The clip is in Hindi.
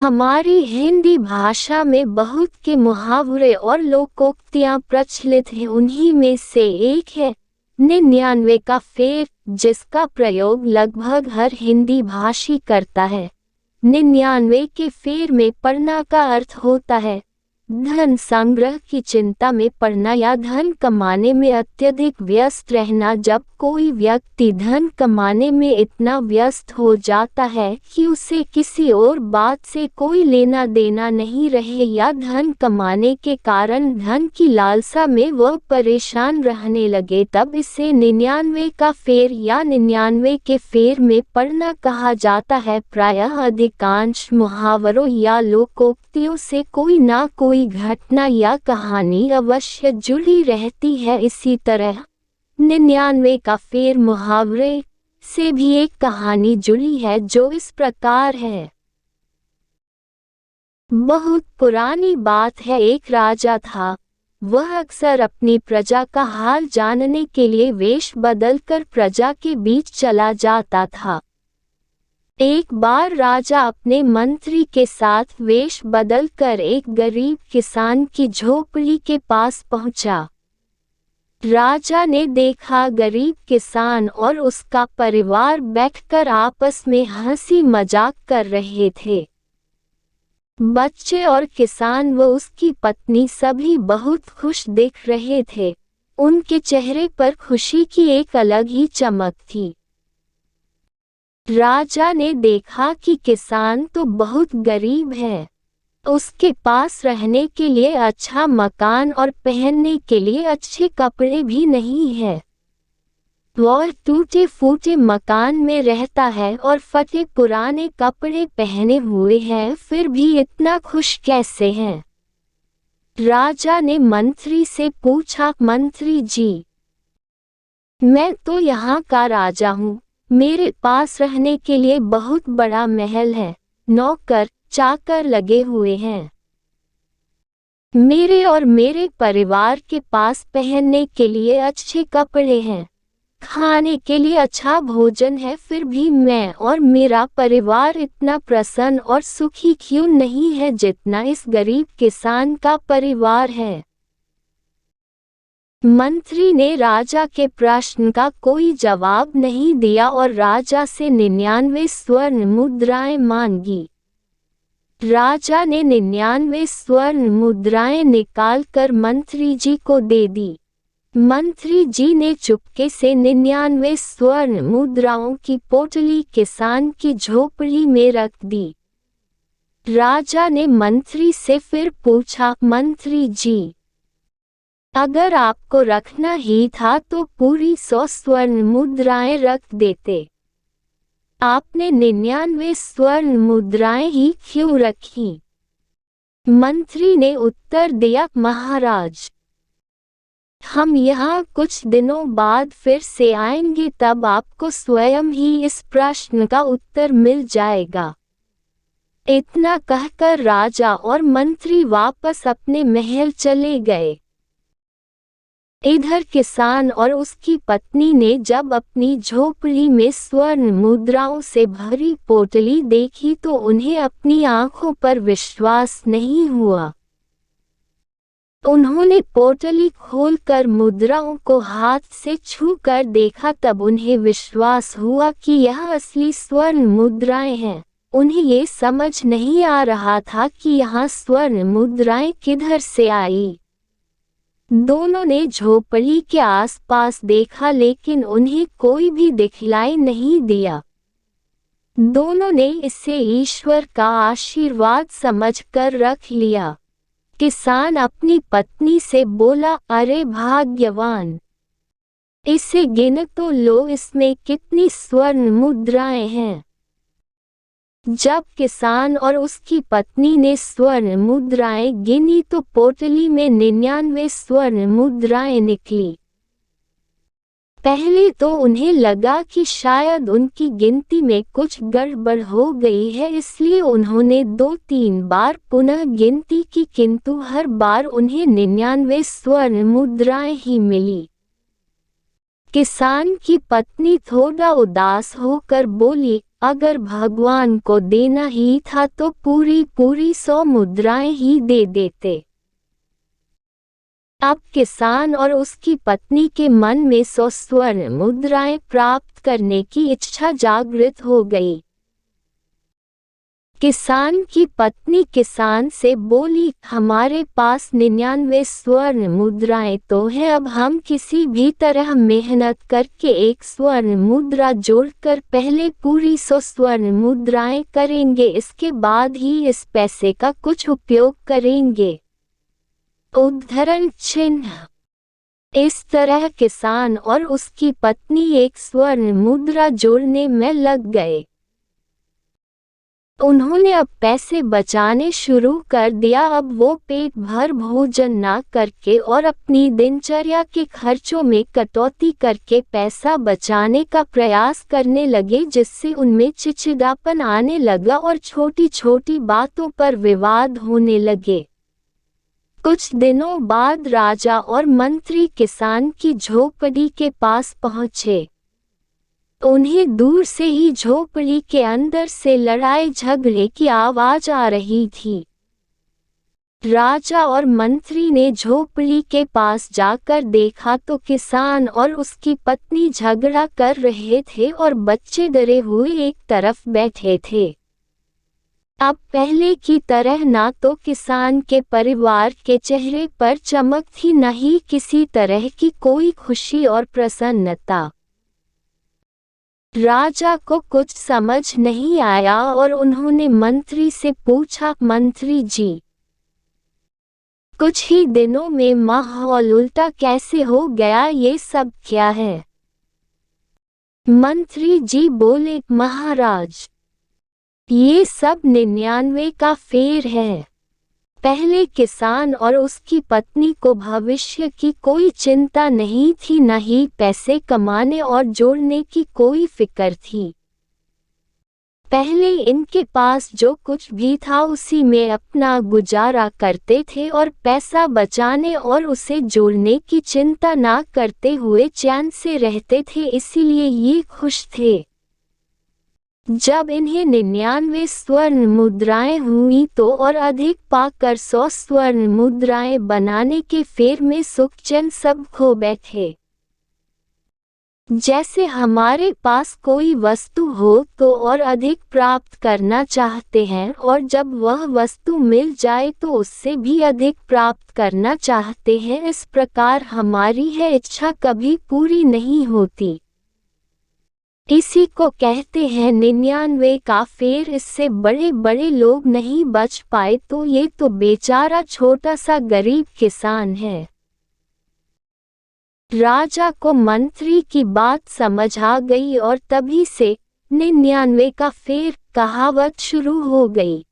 हमारी हिंदी भाषा में बहुत के मुहावरे और लोकोक्तियां प्रचलित हैं। उन्हीं में से एक है 99 का फेर, जिसका प्रयोग लगभग हर हिंदी भाषी करता है। 99 के फेर में पड़ना का अर्थ होता है धन संग्रह की चिंता में पड़ना या धन कमाने में अत्यधिक व्यस्त रहना। जब कोई व्यक्ति धन कमाने में इतना व्यस्त हो जाता है कि उसे किसी और बात से कोई लेना देना नहीं रहे या धन कमाने के कारण धन की लालसा में वह परेशान रहने लगे, तब इसे 99 का फेर या 99 के फेर में पड़ना कहा जाता है। प्रायः अधिकांश मुहावरों या लोकोक्तियों से कोई ना कोई घटना या कहानी अवश्य जुड़ी रहती है। इसी तरह 99 का फेर मुहावरे से भी एक कहानी जुड़ी है जो इस प्रकार है। बहुत पुरानी बात है, एक राजा था। वह अक्सर अपनी प्रजा का हाल जानने के लिए वेश बदलकर प्रजा के बीच चला जाता था। एक बार राजा अपने मंत्री के साथ वेश बदलकर एक गरीब किसान की झोपड़ी के पास पहुंचा। राजा ने देखा गरीब किसान और उसका परिवार बैठकर आपस में हंसी मजाक कर रहे थे। बच्चे और किसान व उसकी पत्नी सभी बहुत खुश दिख रहे थे। उनके चेहरे पर खुशी की एक अलग ही चमक थी। राजा ने देखा कि किसान तो बहुत गरीब है, उसके पास रहने के लिए अच्छा मकान और पहनने के लिए अच्छे कपड़े भी नहीं है। वह टूटे फूटे मकान में रहता है और फटे पुराने कपड़े पहने हुए हैं, फिर भी इतना खुश कैसे है? राजा ने मंत्री से पूछा, मंत्री जी, मैं तो यहाँ का राजा हूँ, मेरे पास रहने के लिए बहुत बड़ा महल है, नौकर चाकर लगे हुए हैं। मेरे और मेरे परिवार के पास पहनने के लिए अच्छे कपड़े हैं, खाने के लिए अच्छा भोजन है, फिर भी मैं और मेरा परिवार इतना प्रसन्न और सुखी क्यों नहीं है जितना इस गरीब किसान का परिवार है? मंत्री ने राजा के प्रश्न का कोई जवाब नहीं दिया और राजा से 99 स्वर्ण मुद्राएं मांगी। राजा ने 99 स्वर्ण मुद्राएं निकालकर मंत्री जी को दे दी। मंत्री जी ने चुपके से 99 स्वर्ण मुद्राओं की पोटली किसान की झोपड़ी में रख दी। राजा ने मंत्री से फिर पूछा, मंत्री जी, अगर आपको रखना ही था तो पूरी 100 स्वर्ण मुद्राएं रख देते, आपने 99 स्वर्ण मुद्राएं ही क्यों रखी? मंत्री ने उत्तर दिया, महाराज, हम यहाँ कुछ दिनों बाद फिर से आएंगे, तब आपको स्वयं ही इस प्रश्न का उत्तर मिल जाएगा। इतना कहकर राजा और मंत्री वापस अपने महल चले गए। इधर किसान और उसकी पत्नी ने जब अपनी झोपड़ी में स्वर्ण मुद्राओं से भरी पोटली देखी तो उन्हें अपनी आंखों पर विश्वास नहीं हुआ। उन्होंने पोटली खोलकर मुद्राओं को हाथ से छूकर देखा, तब उन्हें विश्वास हुआ कि यह असली स्वर्ण मुद्राएं हैं। उन्हें ये समझ नहीं आ रहा था कि यहाँ स्वर्ण मुद्राएं किधर से आई। दोनों ने झोपड़ी के आसपास देखा, लेकिन उन्हें कोई भी दिखलाई नहीं दिया। दोनों ने इसे ईश्वर का आशीर्वाद समझकर रख लिया। किसान अपनी पत्नी से बोला, अरे भाग्यवान, इसे गिन तो लो, इसमें कितनी स्वर्ण मुद्राएं हैं। जब किसान और उसकी पत्नी ने स्वर्ण मुद्राएं गिनी तो पोटली में 99 स्वर्ण मुद्राएं निकली। पहले तो उन्हें लगा कि शायद उनकी गिनती में कुछ गड़बड़ हो गई है, इसलिए उन्होंने 2-3 बार पुनः गिनती की, किंतु हर बार उन्हें 99 स्वर्ण मुद्राएं ही मिली। किसान की पत्नी थोड़ा उदास होकर बोली, अगर भगवान को देना ही था तो पूरी 100 मुद्राएं ही दे देते। अब किसान और उसकी पत्नी के मन में 100 स्वर्ण मुद्राएं प्राप्त करने की इच्छा जागृत हो गई। किसान की पत्नी किसान से बोली, हमारे पास 99 स्वर्ण मुद्राएं तो हैं, अब हम किसी भी तरह मेहनत करके एक स्वर्ण मुद्रा जोड़कर पहले पूरी 100 स्वर्ण मुद्राएं करेंगे, इसके बाद ही इस पैसे का कुछ उपयोग करेंगे। उद्धरण चिन्ह। इस तरह किसान और उसकी पत्नी एक स्वर्ण मुद्रा जोड़ने में लग गए। उन्होंने अब पैसे बचाने शुरू कर दिया। अब वो पेट भर भोजन ना करके और अपनी दिनचर्या के खर्चों में कटौती करके पैसा बचाने का प्रयास करने लगे, जिससे उनमें चिड़चिड़ापन आने लगा और छोटी छोटी बातों पर विवाद होने लगे। कुछ दिनों बाद राजा और मंत्री किसान की झोपड़ी के पास पहुंचे। उन्हें दूर से ही झोपड़ी के अंदर से लड़ाई झगड़े की आवाज आ रही थी। राजा और मंत्री ने झोपड़ी के पास जाकर देखा तो किसान और उसकी पत्नी झगड़ा कर रहे थे और बच्चे डरे हुए एक तरफ बैठे थे। अब पहले की तरह ना तो किसान के परिवार के चेहरे पर चमक थी, न ही किसी तरह की कोई खुशी और प्रसन्नता। राजा को कुछ समझ नहीं आया और उन्होंने मंत्री से पूछा, मंत्री जी, कुछ ही दिनों में माहौल उल्टा कैसे हो गया, ये सब क्या है? मंत्री जी बोले, महाराज, ये सब 99 का फेर है। पहले किसान और उसकी पत्नी को भविष्य की कोई चिंता नहीं थी, न ही पैसे कमाने और जोड़ने की कोई फिक्र थी। पहले इनके पास जो कुछ भी था उसी में अपना गुजारा करते थे और पैसा बचाने और उसे जोड़ने की चिंता ना करते हुए चैन से रहते थे, इसीलिए ये खुश थे। जब इन्हें 99 स्वर्ण मुद्राएं हुई तो और अधिक पाकर 100 स्वर्ण मुद्राएं बनाने के फेर में सुख चैन सब खो बैठे। जैसे हमारे पास कोई वस्तु हो तो और अधिक प्राप्त करना चाहते हैं और जब वह वस्तु मिल जाए तो उससे भी अधिक प्राप्त करना चाहते हैं, इस प्रकार हमारी है इच्छा कभी पूरी नहीं होती। इसी को कहते हैं 99 का फेर। इससे बड़े बड़े लोग नहीं बच पाए तो ये तो बेचारा छोटा सा गरीब किसान है। राजा को मंत्री की बात समझ आ गई और तभी से 99 का फेर कहावत शुरू हो गई।